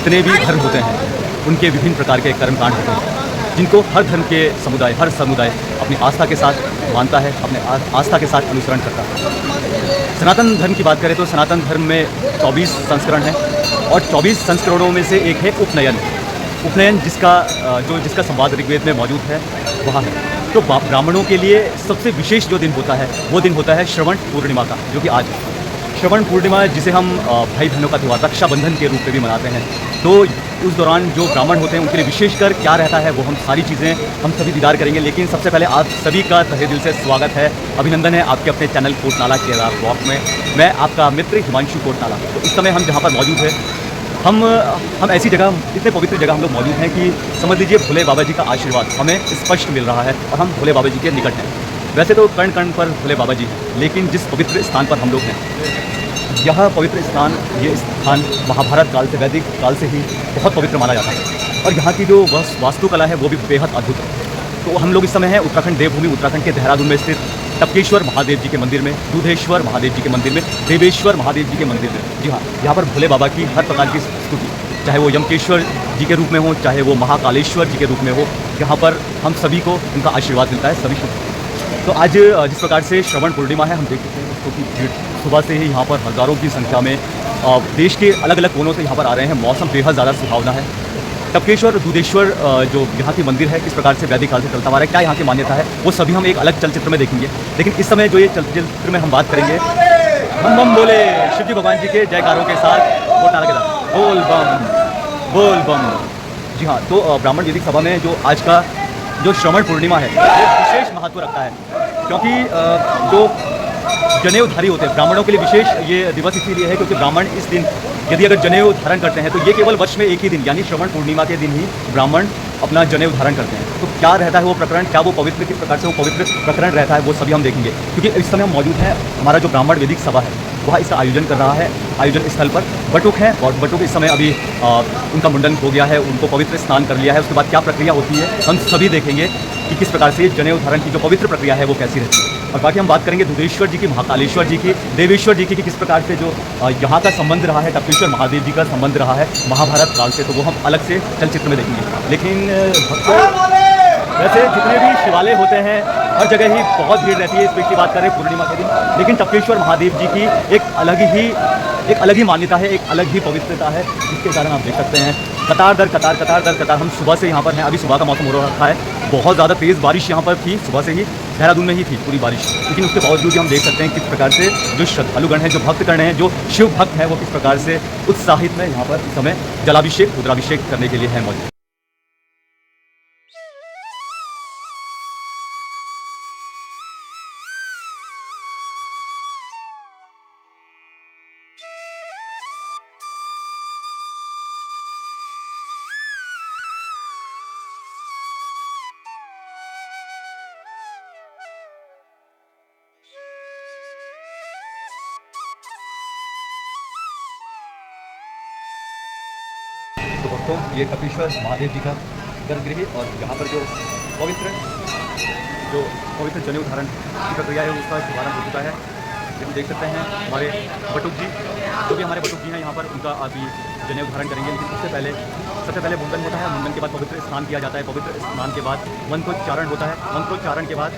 जितने भी धर्म होते हैं उनके विभिन्न प्रकार के कर्मकांड होते हैं, जिनको हर धर्म के समुदाय, हर समुदाय अपनी आस्था के साथ मानता है, अपने आस्था के साथ अनुसरण करता है। सनातन धर्म की बात करें तो सनातन धर्म में 24 संस्करण हैं और 24 संस्करणों में से एक है उपनयन। उपनयन जिसका संवाद ऋग्वेद में मौजूद है वहाँ है। तो ब्राह्मणों के लिए सबसे विशेष जो दिन होता है वो दिन होता है श्रवण पूर्णिमा का, जो कि आज है। श्रवण पूर्णिमा जिसे हम भाई बहनों का त्यौहार रक्षाबंधन के रूप में भी मनाते हैं। तो उस दौरान जो ब्राह्मण होते हैं उनके लिए विशेषकर क्या रहता है वो हम सारी चीज़ें हम सभी दीदार करेंगे। लेकिन सबसे पहले आप सभी का तहे दिल से स्वागत है, अभिनंदन है आपके अपने चैनल कोटनाला के ब्लॉग में। मैं आपका मित्र हिमांशु कोटनाला। तो इस समय हम जहाँ पर मौजूद है, हम ऐसी जगह, इतने पवित्र जगह हम लोग मौजूद हैं कि समझ लीजिए भोले बाबा जी का आशीर्वाद हमें स्पष्ट मिल रहा है और हम भोले बाबा जी के निकट हैं। वैसे तो कण कण पर भोले बाबा जी हैं, लेकिन जिस पवित्र स्थान पर हम लोग हैं, यह पवित्र स्थान, ये स्थान महाभारत काल से, वैदिक काल से ही बहुत पवित्र माना जाता है और यहाँ की जो वास्तुकला है वो भी बेहद अद्भुत है। तो हम लोग इस समय हैं उत्तराखंड देवभूमि, उत्तराखंड के देहरादून में स्थित टपकेश्वर महादेव जी के मंदिर में, दूधेश्वर महादेव जी के मंदिर में, देवेश्वर महादेव जी के मंदिर में। जी हाँ, यहाँ पर भोले बाबा की हर प्रकार की स्तुति, चाहे वो यमकेश्वर जी के रूप में हो, चाहे वो महाकालेश्वर जी के रूप में हो, यहाँ पर हम सभी को उनका आशीर्वाद मिलता है, सभी शुभ। तो आज जिस प्रकार से श्रवण पूर्णिमा है, हम देख सकते हैं दोस्तों की भीड़ सुबह से ही यहाँ पर हज़ारों की संख्या में देश के अलग अलग कोनों से यहाँ पर आ रहे हैं। मौसम बेहद ज़्यादा सुहावना है। टपकेश्वर दूधेश्वर जो यहाँ की मंदिर है, किस प्रकार से वैदिक काल से चलता आ रहा है, क्या यहाँ की मान्यता है, वो सभी हम एक अलग चलचित्र में देखेंगे। लेकिन इस समय जो ये चलचित्र में हम बात करेंगे, हम बम बोले शिवजी भगवान जी के जयकारों के साथ, कोटनाला के साथ बोल बम बोल बम। जी हाँ, तो ब्राह्मण वैदिक सभा में जो आज का जो श्रवण पूर्णिमा है वो विशेष महत्व रखता है, क्योंकि जो जनेऊधारी होते हैं ब्राह्मणों के लिए विशेष ये दिवस इसीलिए है क्योंकि ब्राह्मण इस दिन यदि अगर जनेऊ धारण करते हैं तो ये केवल वर्ष में एक ही दिन यानी श्रवण पूर्णिमा के दिन ही ब्राह्मण अपना जनेऊ धारण करते हैं। तो क्या रहता है वो प्रकरण, क्या वो पवित्र, किस प्रकार से वो पवित्र प्रकरण रहता है, वो सभी हम देखेंगे। क्योंकि इस समय हम मौजूद हैं, हमारा जो ब्राह्मण वैदिक सभा है वह इसका आयोजन कर रहा है। आयोजन स्थल पर बटुक है और बटुक इस समय अभी उनका मुंडन हो गया है, उनको पवित्र स्नान कर लिया है। उसके बाद क्या प्रक्रिया होती है हम सभी देखेंगे कि किस प्रकार से जनेऊ धारण की जो पवित्र प्रक्रिया है वो कैसी रहती है। और बाकी हम बात करेंगे दूधेश्वर जी की, महाकालेश्वर जी की, देवेश्वर जी की किस प्रकार से जो यहाँ का संबंध रहा है, टपकेश्वर महादेव जी का संबंध रहा है महाभारत काल से, तो वो हम अलग से चलचित्र में देखेंगे। लेकिन वैसे जितने भी शिवालय होते हैं हर जगह ही बहुत भीड़ रहती है। इस पेज की बात करें पूर्णिमा के दिन, लेकिन टपकेश्वर महादेव जी की एक अलग ही मान्यता है, एक अलग ही पवित्रता है, जिसके कारण आप देख सकते हैं कतार दर कतार हम सुबह से यहाँ पर हैं। अभी सुबह का मौसम हो रखा है, बहुत ज़्यादा तेज़ बारिश यहाँ पर थी, सुबह से ही देहरादून में ही थी पूरी बारिश। लेकिन उसके बावजूद भी हम देख सकते हैं किस प्रकार से जो श्रद्धालुगण हैं, जो भक्तगण हैं, जो शिव भक्त हैं, वो किस प्रकार से उत्साहित में यहाँ पर इस समय जलाभिषेक, रुद्राभिषेक करने के लिए है मौजूद। तो भक्तों, ये टपकेश्वर महादेव जी का गर्भगृह और यहाँ पर जो पवित्र जनेऊ धारण की प्रक्रिया है उसका शुभारंभ हो चुका है। ये हम देख सकते हैं हमारे बटुक जी, जो भी हमारे बटुक जी हैं यहाँ पर, उनका अभी जनेऊ धारण करेंगे। लेकिन सबसे पहले मुंडन होता है। मुंडन के बाद पवित्र स्नान किया जाता है। पवित्र स्नान के बाद मंत्रोच्चारण होता है। मंत्रोच्चारण के बाद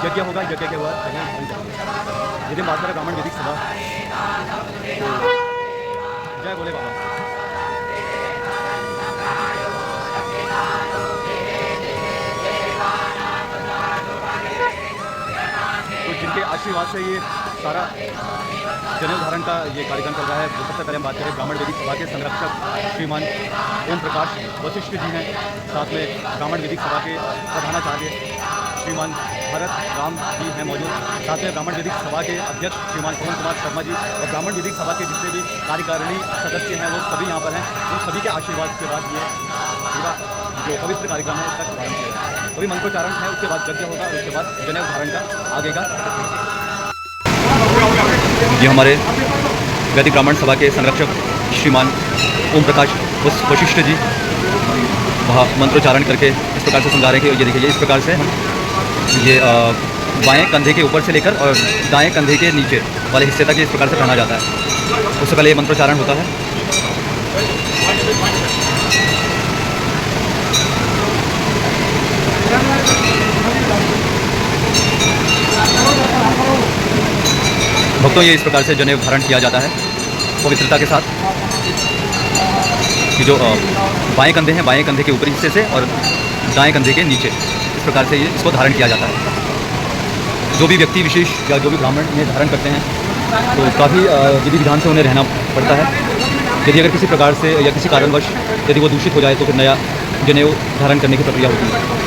यज्ञ होगा। यज्ञ के बाद जनेऊ धारण करेंगे। यदि बात करें ब्राह्मण वैदिक सभा, तो जय भोले बाबा। जिनके आशीर्वाद से ये सारा जनेऊ धारण का ये कार्यक्रम चल रहा है, वो सबसे पहले हम बात करें ब्राह्मण वैदिक सभा के संरक्षक श्रीमान ओम प्रकाश वशिष्ठ जी हैं। साथ में ब्राह्मण वैदिक सभा के प्रधानाचार्य श्रीमान भरत राम जी हैं मौजूद। साथ में ब्राह्मण वैदिक सभा के अध्यक्ष श्रीमान पवन कुमार शर्मा जी और ब्राह्मण वैदिक सभा के जितने भी कार्यकारिणी सदस्य हैं वो सभी यहाँ पर हैं। उन सभी के आशीर्वाद के बाद ये पूरा जो पवित्र कार्यक्रम है इसका शुभारंभ किया जाएगा। अभी मंत्रोच्चारण है, उसके बाद यज्ञ होगा और उसके बाद जनेऊ धारण का आगे का। ये हमारे वैदिक ब्राह्मण सभा के संरक्षक श्रीमान ओम प्रकाश वशिष्ठ जी वहाँ मंत्रोच्चारण करके इस प्रकार से समझा रहे हैं कि ये देखिए इस प्रकार से हम ये बाएं कंधे के ऊपर से लेकर और दाएं कंधे के नीचे वाले हिस्से तक इस प्रकार से पहना जाता है। उससे पहले ये मंत्रोच्चारण होता है। भक्तों, ये इस प्रकार से जनेऊ धारण किया जाता है पवित्रता के साथ, कि जो बाएं कंधे हैं, बाएं कंधे के ऊपरी हिस्से से और दाएं कंधे के नीचे, इस प्रकार से ये इसको धारण किया जाता है। जो भी व्यक्ति विशेष या जो भी ब्राह्मण इन्हें धारण करते हैं तो काफ़ी विधि विधान से उन्हें रहना पड़ता है। यदि अगर किसी प्रकार से या किसी कारणवश यदि वो दूषित हो जाए तो फिर नया जनेऊ धारण करने की प्रक्रिया होती है।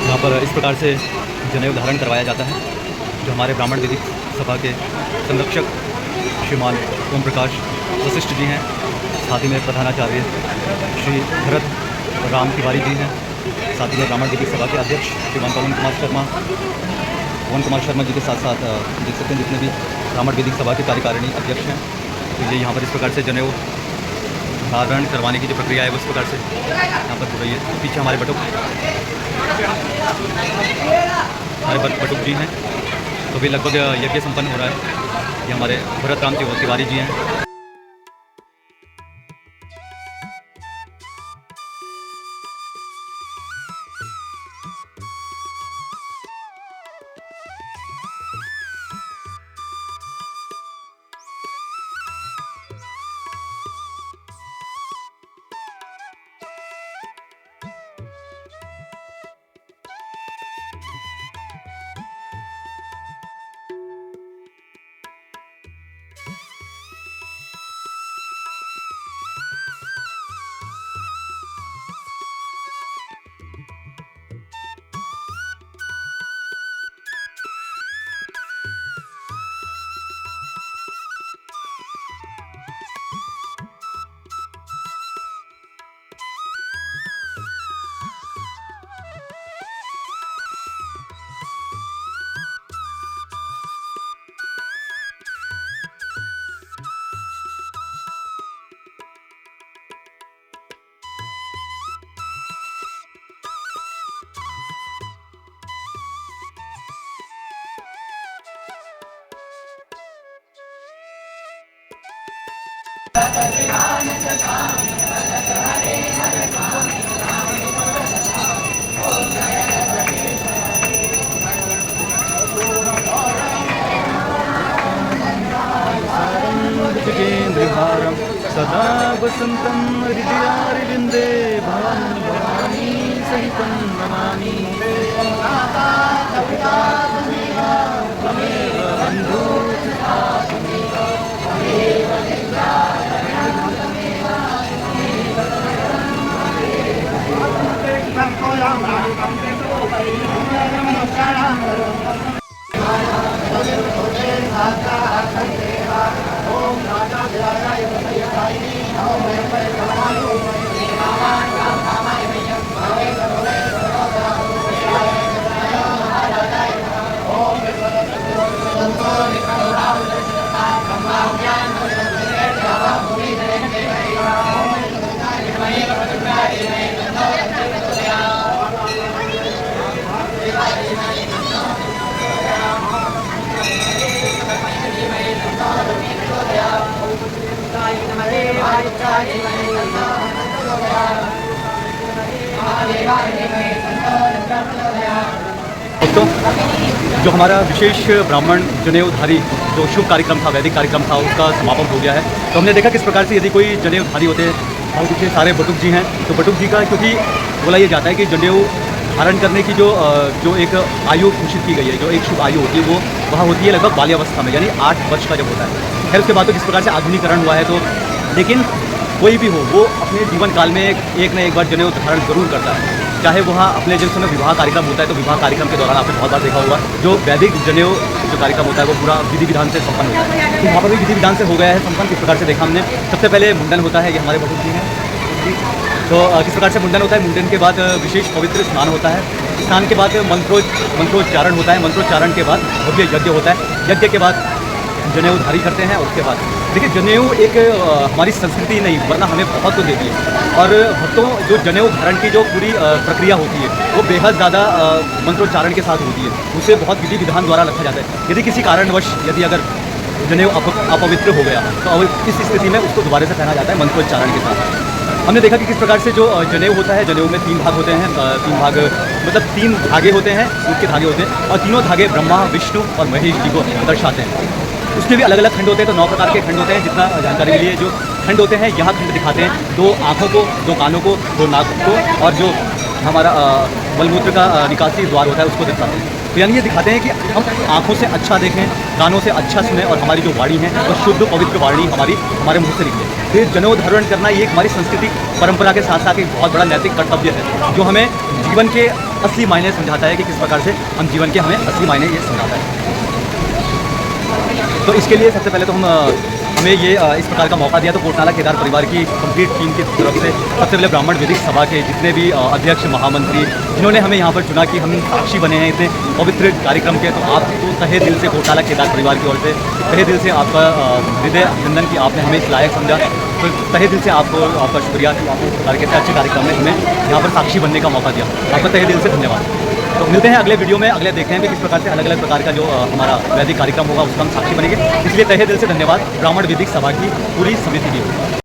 यहाँ पर इस प्रकार से जनेऊ धारण करवाया जाता है। जो हमारे ब्राह्मण वैदिक सभा के संरक्षक श्रीमान ओम प्रकाश वशिष्ठ जी हैं, साथ ही में प्रधानाचार्य श्री भरत राम तिवारी जी हैं, साथ ही में ब्राह्मण वैदिक सभा के अध्यक्ष श्रीमान पवन कुमार शर्मा जी के साथ साथ देख सकते हैं जितने भी ब्राह्मण वैदिक सभा के कार्यकारिणी अध्यक्ष हैं। तो ये यहाँ पर इस प्रकार से जनेऊ धारण करवाने की जो प्रक्रिया है वो इस प्रकार से यहाँ पर हो रही है। तो पीछे हमारे बटुक जी हैं, तो भी लगभग यज्ञ संपन्न हो रहा है। ये हमारे भरत राम तिवारी जी हैं। जितेन्द्रभारं सदा वसन्तं हृदयारविन्दे भवानी सहितं नमामि। दोस्तों, जो हमारा विशेष ब्राह्मण जनेऊधारी जो शुभ कार्यक्रम था, वैदिक कार्यक्रम था, उसका समापन हो गया है। तो हमने देखा किस प्रकार से यदि कोई जनेऊधारी होते हैं, और पीछे सारे बटुक जी हैं, तो बटुक जी का क्योंकि बोला ये जाता है कि जनेऊ धारण करने की जो एक आयु घोषित की गई है, जो एक शुभ आयु होती है, वो वहाँ होती है लगभग बाल्यावस्था में, यानी 8 वर्ष का जब होता है। खैर उसके बाद तो जिस प्रकार से आधुनिकरण हुआ है, तो लेकिन कोई भी हो वो अपने जीवन काल में एक न एक बार जनेऊ धारण जरूर करता है। चाहे वहाँ अपने जिस समय विवाह कार्यक्रम होता है तो विवाह कार्यक्रम के दौरान आपने बहुत बार देखा होगा जो वैदिक जनेऊ जो कार्यक्रम होता है वो पूरा विधि विधान से संपन्न होता है। तो वहाँ पर भी विधि विधान से हो गया है संपन्न। किस प्रकार से देखा हमने, सबसे पहले मुंडन होता है, ये हमारे बटुक जी हैं। तो किस प्रकार से मुंडन होता है, मुंडन के बाद विशेष पवित्र स्नान होता है। स्नान के बाद मंत्रोच्चारण होता है। मंत्रोच्चारण के बाद भव्य यज्ञ होता है। यज्ञ के बाद जनेऊ धारी करते हैं। उसके बाद देखिए जनेऊ एक हमारी संस्कृति नहीं वरना हमें बहुत कुछ देती है। और भक्तों जो जनेऊ धारण की जो पूरी प्रक्रिया होती है वो बेहद ज़्यादा मंत्रोच्चारण के साथ होती है। उसे बहुत विधि विधान द्वारा रखा जाता है। यदि किसी कारणवश यदि अगर जनेऊ अपवित्र हो गया तो अब इस स्थिति में उसको दोबारा से पहना जाता है मंत्रोच्चारण के साथ। हमने देखा कि किस प्रकार से जो जनेऊ होता है, जनेऊ में 3 भाग होते हैं। 3 भाग मतलब 3 धागे होते हैं, सूत के धागे होते हैं और तीनों धागे ब्रह्मा, विष्णु और महेश जी को दर्शाते हैं। उसमें भी अलग अलग खंड होते हैं। तो 9 प्रकार के खंड होते हैं। जितना जानकारी के लिए जो खंड होते हैं, यहाँ खंड दिखाते हैं 2 आँखों को, 2 कानों को, 2 नाक को और जो हमारा मलमूत्र का निकासी द्वार होता है उसको दिखाते हैं। तो यानी ये दिखाते हैं कि हम आँखों से अच्छा देखें, कानों से अच्छा सुने और हमारी जो वाणी है वो शुद्ध पवित्र वाणी हमारे मुँह से निकले। तो ये जनेऊ धारण करना ये एक हमारी संस्कृति परंपरा के साथ साथ एक बहुत बड़ा नैतिक कर्तव्य है जो हमें जीवन के असली मायने समझाता है कि किस प्रकार से हम जीवन के हमें असली मायने ये समझाता है। तो इसके लिए सबसे पहले तो हमें ये इस प्रकार का मौका दिया तो कोटनाला केदार परिवार की कंप्लीट टीम की तरफ से सबसे पहले ब्राह्मण वैदिक सभा के जितने भी अध्यक्ष महामंत्री जिन्होंने हमें यहाँ पर चुना कि हम साक्षी बने हैं इतने पवित्र कार्यक्रम के। तो आपको तहे दिल से कोटनाला केदार परिवार की ओर से तहे दिल से आपका हृदय अभिनंदन कि आपने हमें इस लायक समझा। तो तहे दिल से आपका शुक्रिया कि आपने इस प्रकार के अच्छे कार्यक्रम में हमें यहाँ पर साक्षी बनने का मौका दिया। आपका तहे दिल से धन्यवाद। तो मिलते हैं अगले वीडियो में, अगले देखते हैं कि किस प्रकार से अलग अलग प्रकार का जो हमारा वैदिक कार्यक्रम होगा उसका हम साक्षी बनेंगे। इसलिए तहे दिल से धन्यवाद ब्राह्मण वैदिक सभा की पूरी समिति की।